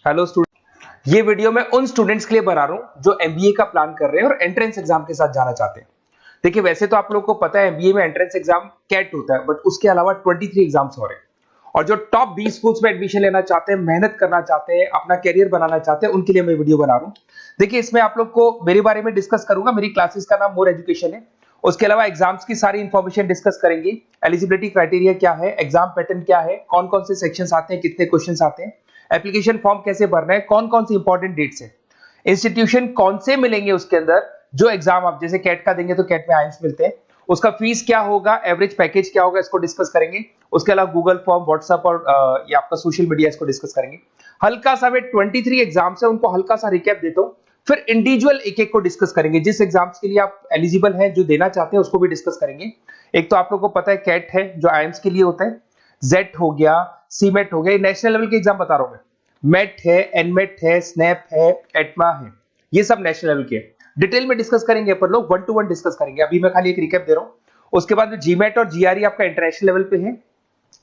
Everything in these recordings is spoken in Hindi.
हेलो स्टूडेंट, ये वीडियो मैं उन स्टूडेंट्स के लिए बना रहा हूं जो एमबीए का प्लान कर रहे हैं और एंट्रेंस एग्जाम के साथ जाना चाहते हैं। देखिए, वैसे तो आप लोगों को पता है एमबीए में एंट्रेंस एग्जाम कैट होता है, बट उसके अलावा 23 एग्जाम्स हो रहे हैं। और जो टॉप 20 स्कूल्स में एडमिशन लेना चाहते हैं, मेहनत करना चाहते हैं, अपना कैरियर बनाना चाहते हैं, उनके लिए मैं वीडियो बना रहा हूं। देखिए, इसमें आप लोग को मेरे बारे में डिस्कस करूंगा। मेरी क्लासेस का नाम मोर एजुकेशन है। उसके अलावा एग्जाम्स की सारी इंफॉर्मेशन डिस्कस करेंगे। एलिजिबिलिटी क्राइटेरिया क्या है, एग्जाम पैटर्न क्या है, कौन कौन से सेक्शंस आते हैं, कितने क्वेश्चंस आते हैं, एप्लीकेशन फॉर्म कैसे भरना है, कौन कौन सी इंपॉर्टेंट डेट्स है, इंस्टीट्यूशन कौन से मिलेंगे उसके अंदर, जो एग्जाम आप जैसे कैट का देंगे तो कैट में आईएम्स मिलते हैं, उसका फीस क्या होगा, एवरेज पैकेज क्या होगा, इसको डिस्कस करेंगे। उसके अलावा गूगल फॉर्म, व्हाट्सएप और ये आपका सोशल मीडिया, इसको डिस्कस करेंगे। हल्का सा वे 23 एग्जाम्स है, उनको हल्का सा रिकैप देता हूं, फिर इंडिविजुअल एक एक को डिस्कस करेंगे। जिस एग्जाम्स के लिए आप एलिजिबल हैं, जो देना चाहते हैं, उसको भी डिस्कस करेंगे। एक तो आप लोगों को पता है कैट है जो आईएम्स के लिए होता है, जेट हो गया, सीमेट हो गया, नेशनल लेवल के एग्जाम बता रहा हूं मैं। मेट है, एनमेट है, स्नैप है, एटमा है, ये सब नेशनल लेवल के। डिटेल में डिस्कस करेंगे अपन लोग, 1 to 1 डिस्कस करेंगे। अभी मैं खाली एक रिकैप दे रहा हूं। उसके बाद जीमेट और जीआरई आपका इंटरनेशनल लेवल पे है,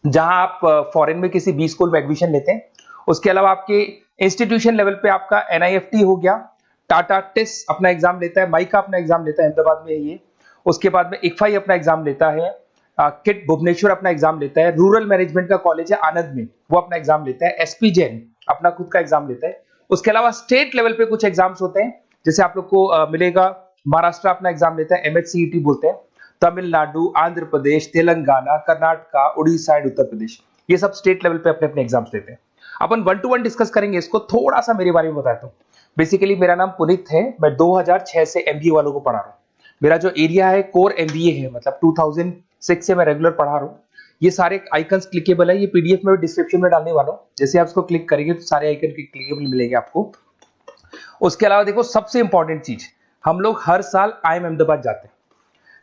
जहां आप फॉरेन में किसी बी स्कूल में एडमिशन लेते हैं। उसके अलावा आपके इंस्टीट्यूशन लेवल पे आपका एनआईएफटी हो गया, टाटा टिस अपना एग्जाम लेता है, माइका अपना एग्जाम लेता है, अहमदाबाद में है ये। उसके बाद में इक्फाई अपना एग्जाम लेता है, किट भुवनेश्वर अपना एग्जाम लेता है, रूरल मैनेजमेंट का कॉलेज है आनंद में, वो अपना एग्जाम लेता है, एसपी जैन अपना खुद का एग्जाम लेता है। उसके अलावा स्टेट लेवल पे कुछ एग्जाम्स होते हैं, जैसे आप लोग को मिलेगा, महाराष्ट्र अपना एग्जाम लेता है, एमएचसीईटी बोलते हैं, तमिलनाडु, आंध्र प्रदेश, तेलंगाना, कर्नाटका, उड़ीसा एंड उत्तर प्रदेश, ये सब स्टेट लेवल पे अपने अपने एग्जाम्स लेते हैं। अपन 1 to 1 डिस्कस करेंगे इसको। थोड़ा सा मेरे बारे में बताता हूँ। बेसिकली मेरा नाम पुनीत है, मैं 2006 से एमबीए वालों को पढ़ा रहा हूँ। मेरा जो एरिया है कोर एमबीए है, मतलब 2006 से मैं रेगुलर पढ़ा रहा हूँ। ये सारे आइकन्स क्लिकेबल है, ये पीडीएफ में डिस्क्रिप्शन में डालने वाला हूँ। जैसे आप इसको क्लिक करेंगे तो सारे आइकन क्लिकेबल मिलेंगे आपको। उसके अलावा देखो, सबसे इंपॉर्टेंट चीज, हम लोग हर साल आईएम अहमदाबाद जाते हैं।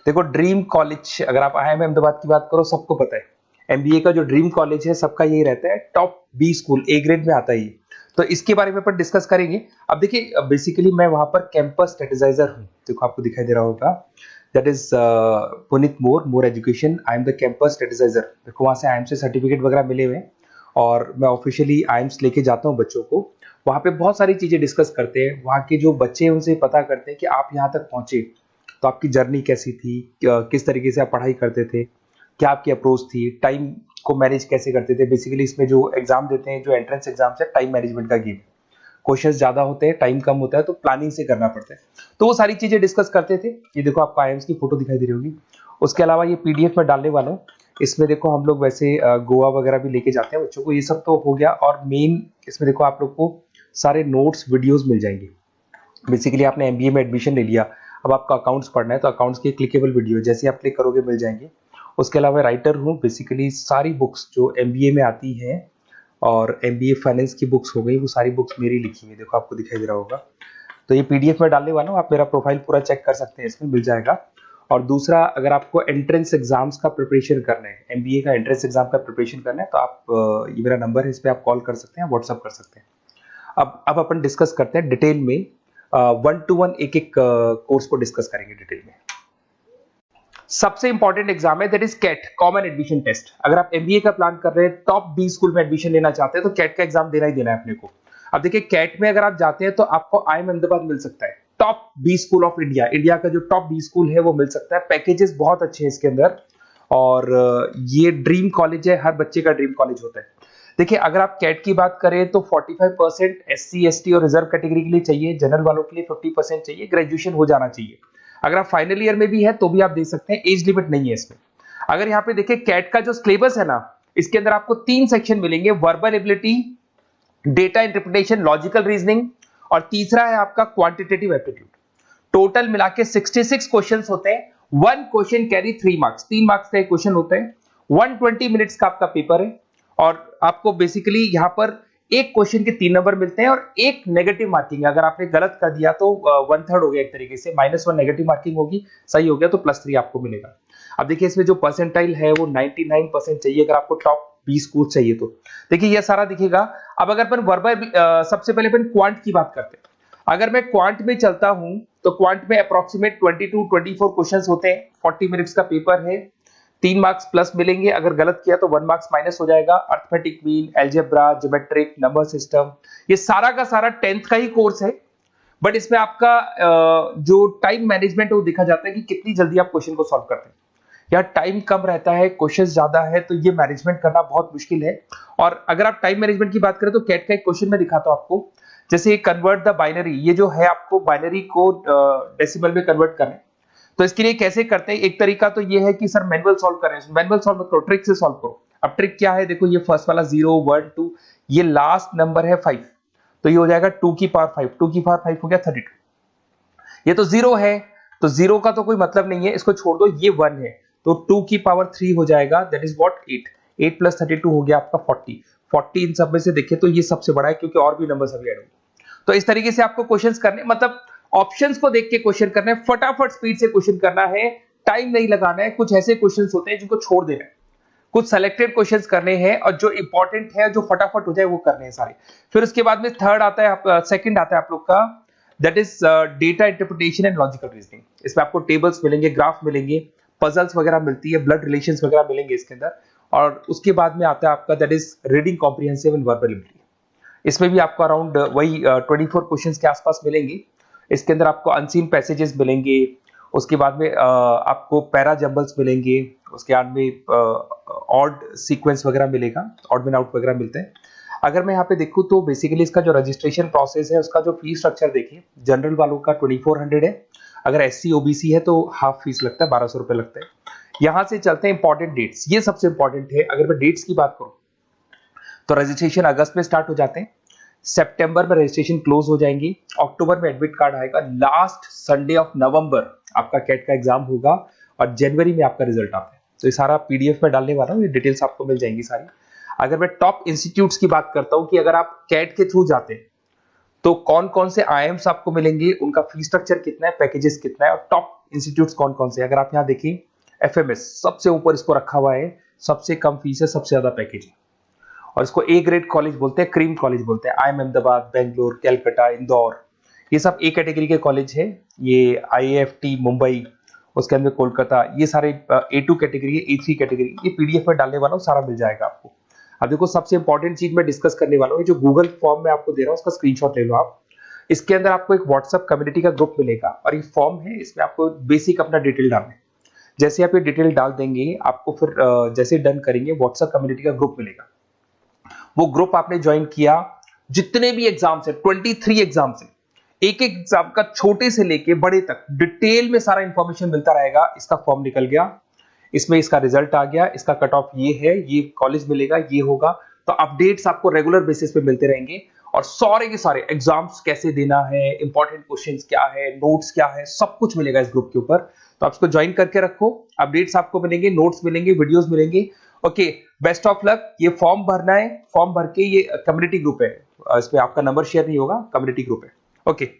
देखो, ड्रीम कॉलेज, अगर आप आईएम अहमदाबाद की बात करो, सबको पता है एमबीए का जो ड्रीम कॉलेज है सबका यही रहता है, top B school, A grade में आता है ये। तो इसके बारे में अपन डिस्कस करेंगे। अब देखिए, बेसिकली मैं वहां पर कैंपस स्ट्रेटेजाइजर हूँ, देखो आपको दिखाई दे रहा होगा, that is Puneet More education, I am the campus strategizer. देखो, वहां से आईएम से सर्टिफिकेट वगैरह मिले हुए हैं और मैं ऑफिशियली आईएम्स लेके जाता हूँ बच्चों को। वहां पे बहुत सारी चीजें डिस्कस करते हैं, वहां के जो बच्चे हैं उनसे पता करते हैं कि आप यहाँ तक पहुंचे तो आपकी जर्नी कैसी थी, किस तरीके से आप पढ़ाई करते थे, क्या आपकी अप्रोच थी, टाइम को मैनेज कैसे करते थे। बेसिकली इसमें जो एग्जाम देते हैं, जो एंट्रेंस एग्जाम्स है, टाइम मैनेजमेंट का गेम। क्वेश्चंस ज्यादा होते हैं, टाइम कम होता है, तो प्लानिंग से करना पड़ता है। तो वो सारी चीजें डिस्कस करते थे। ये देखो, आपको आईएम्स की फोटो दिखाई दे रही होगी। उसके अलावा ये पीडीएफ में डालने वाला हूँ। इसमें देखो, हम लोग वैसे गोवा वगैरह भी लेके जाते हैं बच्चों को, ये सब तो हो गया। और मेन इसमें देखो, आप लोग को सारे नोट्स, वीडियोस मिल जाएंगे। बेसिकली आपने एमबीए में एडमिशन ले लिया, अब आपका अकाउंट्स पढ़ना है, तो अकाउंट्स की क्लिकेबल वीडियो जैसे आप क्लिक करोगे मिल जाएंगे। उसके अलावा राइटर हूँ, बेसिकली सारी बुक्स जो एमबीए में आती हैं और एमबीए फाइनेंस की बुक्स हो गई, वो सारी बुक्स मेरी लिखी हुई, देखो आपको दिखाई दे रहा होगा। तो ये पीडीएफ में डालने वाला हूँ, आप मेरा प्रोफाइल पूरा चेक कर सकते हैं, इसमें मिल जाएगा। और दूसरा, अगर आपको एंट्रेंस एग्जाम्स का प्रिपरेशन करना है, एमबीए का एंट्रेंस एग्जाम का प्रिपरेशन करना है, तो आप ये मेरा नंबर है, इस पर आप कॉल कर सकते हैं, व्हाट्सअप कर सकते हैं। अब अपन डिस्कस करते हैं डिटेल में, 1 to 1 एक एक कोर्स को डिस्कस करेंगे डिटेल में। सबसे इंपॉर्टेंट एग्जाम है, that is CAT, common admission test. अगर आप एमबीए का प्लान कर रहे हैं, टॉप बी स्कूल में एडमिशन लेना चाहते हैं, तो कैट का एग्जाम देना ही देना है अपने को। अब देखिए, कैट में अगर आप जाते हैं तो आपको आईएम अहमदाबाद मिल सकता है, top B school of India, India का जो टॉप बी स्कूल है वो मिल सकता है। पैकेजेस बहुत अच्छे हैं इसके अंदर, और ये ड्रीम कॉलेज है, हर बच्चे का ड्रीम कॉलेज होता है। देखिए, अगर आप कैट की बात करें तो 45% एससी एसटी और रिजर्व कैटेगरी के लिए चाहिए, जनरल वालों के लिए 50% चाहिए, ग्रेजुएशन हो जाना चाहिए। अगर आप फाइनल ईयर में भी है तो भी आप दे सकते हैं, एज लिमिट नहीं है इसमें। अगर यहाँ पे देखिए, कैट का जो सिलेबस है ना, इसके अंदर आपको 3 सेक्शन मिलेंगे, verbal ability, data interpretation, logical reasoning, और तीसरा है आपका क्वांटिटेटिव एप्टीट्यूड। टोटल मिला के 66 क्वेश्चंस होते हैं। 1 क्वेश्चन कैरी 3 मार्क्स, 3 मार्क्स का एक क्वेश्चन होता है। 120 मिनट्स का आपका पेपर है, और आपको बेसिकली यहाँ पर एक क्वेश्चन के 3 नंबर मिलते हैं और एक नेगेटिव मार्किंग है। अगर आपने गलत कर दिया तो 1/3 हो गया, एक तरीके से -1 नेगेटिव मार्किंग होगी, सही हो गया तो +3 आपको मिलेगा। अब देखिए, इसमें जो परसेंटाइल है वो 99% चाहिए, अगर आपको टॉप 20 स्कोर चाहिए तो। देखिए, ये सारा दिखेगा। अब अगर अपन वर्बल, सबसे पहले अपन क्वांट की बात करते हैं। अगर मैं क्वांट में चलता हूं तो क्वांट में अप्रोक्सीमेट 22-24 क्वेश्चंस होते हैं, 40 मिनट्स का पेपर है, 3 मार्क्स प्लस मिलेंगे, अगर गलत किया तो 1 मार्क्स माइनस हो जाएगा। Arithmetic mean, algebra, geometric, number system, ये सारा का सारा 10th का ही कोर्स है, बट इसमें आपका जो टाइम मैनेजमेंट है वो देखा जाता है कि कितनी जल्दी आप क्वेश्चन को सॉल्व करते हैं। या टाइम कम रहता है, क्वेश्चन ज्यादा है, तो ये मैनेजमेंट करना बहुत मुश्किल है। और अगर आप टाइम मैनेजमेंट की बात करें तो कैट का एक क्वेश्चन मैं दिखाता हूं आपको, जैसे कन्वर्ट द बाइनरी, ये जो है आपको बाइनरी को डेसिमल में कन्वर्ट करना है। तो इसके लिए कैसे करते हैं, एक तरीका तो ये है कि सर मैनुअल सॉल्व करें, मैनुअल सॉल्व करो, ट्रिक से सॉल्व करो। अब ट्रिक क्या है, देखो ये फर्स्ट वाला 0 1 2, ये लास्ट नंबर है 5, तो ये हो जाएगा 2 की पावर 5, 2 की पावर 5 हो गया 32। ये तो 0 है, तो 0 का तो कोई मतलब नहीं है, इसको छोड़ दो, ये 1 है, तो 2 की पावर 3 हो जाएगा, दैट इज व्हाट 8, 8 प्लस 32 हो गया आपका 40। 40 इन सब में से देखिए तो ये सबसे बड़ा है, क्योंकि और भी नंबर अभी ऐड होंगे। तो इस तरीके से आपको क्वेश्चंस करने, मतलब ऑप्शंस को देख के क्वेश्चन करना है, फटाफट स्पीड से क्वेश्चन करना है, टाइम नहीं लगाना है। कुछ ऐसे क्वेश्चंस होते हैं जिनको छोड़ देना है, कुछ सेलेक्टेड क्वेश्चंस करने हैं, और जो इंपॉर्टेंट है, जो फटाफट हो जाए वो करने हैं सारे। फिर उसके बाद में थर्ड आता है, सेकंड आता है आप लोग का, that is data interpretation and logical reasoning. इसमें आपको टेबल्स मिलेंगे, ग्राफ मिलेंगे, पजल्स वगैरह मिलती है, ब्लड रिलेशंस वगैरह मिलेंगे इसके अंदर। और उसके बाद में आता है आपका that is reading comprehensive and verbal ability. इसमें भी आपको अराउंड वही 24 क्वेश्चंस के आसपास मिलेंगे। इसके अंदर आपको अनसीन पैसेजेस मिलेंगे, उसके बाद में आपको पैरा जंबल्स मिलेंगे, उसके बाद में ऑड सीक्वेंस वगैरह मिलेगा, ऑड में आउट वगैरह मिलते हैं। अगर मैं यहाँ पे देखूं तो बेसिकली इसका जो रजिस्ट्रेशन प्रोसेस है, उसका जो फीस स्ट्रक्चर देखिए, जनरल वालों का 2400 है, अगर एससी ओबीसी है तो हाफ फीस लगता है, 1200 रुपए लगता है। यहां से चलते हैं इंपॉर्टेंट डेट्स, ये सबसे इंपॉर्टेंट है। अगर मैं डेट्स की बात करूं तो रजिस्ट्रेशन अगस्त में स्टार्ट हो जाते हैं, सितंबर में रजिस्ट्रेशन क्लोज हो जाएंगी, अक्टूबर में एडमिट कार्ड आएगा, लास्ट संडे ऑफ नवंबर आपका कैट का एग्जाम होगा, और जनवरी में आपका रिजल्ट आता है। तो ये सारा पीडीएफ में डालने वाला हूँ, ये डिटेल्स आपको मिल जाएंगी सारी। अगर मैं टॉप इंस्टीट्यूट्स की बात करता हूँ कि अगर आप कैट के थ्रू जाते हैं तो कौन कौन से आईएम्स आपको मिलेंगे, उनका फीस स्ट्रक्चर कितना है, पैकेजेस कितना है, और टॉप इंस्टीट्यूट्स कौन कौन से। अगर आप यहाँ देखिए एफएमएस सबसे ऊपर इसको रखा हुआ है, सबसे कम फीस है, सबसे ज्यादा पैकेज है, और इसको ए ग्रेड कॉलेज बोलते हैं, क्रीम कॉलेज बोलते हैं। IIM अहमदाबाद, बेंगलोर, कैलकाटा, इंदौर, ये सब ए कैटेगरी के कॉलेज है। ये IIFT मुंबई, उसके अंदर कोलकाता, ये सारे A2 कैटेगरी है, A3 कैटेगरी। ये पीडीएफ में डालने वाला हूँ, सारा मिल जाएगा आपको। अब देखो सबसे इंपॉर्टेंट चीज मैं डिस्कस करने वाला हूँ, जो गूगल फॉर्म में आपको दे रहा हूँ उसका स्क्रीनशॉट ले लो आप। इसके अंदर आपको एक व्हाट्सएप कम्युनिटी का ग्रुप मिलेगा, और ये फॉर्म है, इसमें आपको बेसिक अपना डिटेल डालना है। जैसे आप ये डिटेल डाल देंगे, आपको फिर जैसे डन करेंगे, व्हाट्सएप कम्युनिटी का ग्रुप मिलेगा। वो ग्रुप आपने ज्वाइन किया, जितने भी एग्जाम्स है, 23 एग्जाम्स है, एक एक एग्जाम का छोटे से लेके बड़े तक डिटेल में सारा इंफॉर्मेशन मिलता रहेगा। इसका फॉर्म निकल गया, इसमें इसका रिजल्ट आ गया, इसका कट ऑफ ये है, ये कॉलेज मिलेगा, ये होगा। तो अपडेट्स आपको रेगुलर बेसिस पे मिलते रहेंगे, और सारे के सारे एग्जाम्स कैसे देना है, इंपॉर्टेंट क्वेश्चंस क्या है, नोट्स क्या है, सब कुछ मिलेगा इस ग्रुप के ऊपर। तो आप इसको ज्वाइन करके रखो, अपडेट्स आपको मिलेंगे, नोट्स मिलेंगे, वीडियोस मिलेंगे। Okay, best of luck. ये फॉर्म भरना है, फॉर्म भर के, ये कम्युनिटी ग्रुप है, इस पे आपका नंबर शेयर नहीं होगा, कम्युनिटी ग्रुप है। ओके।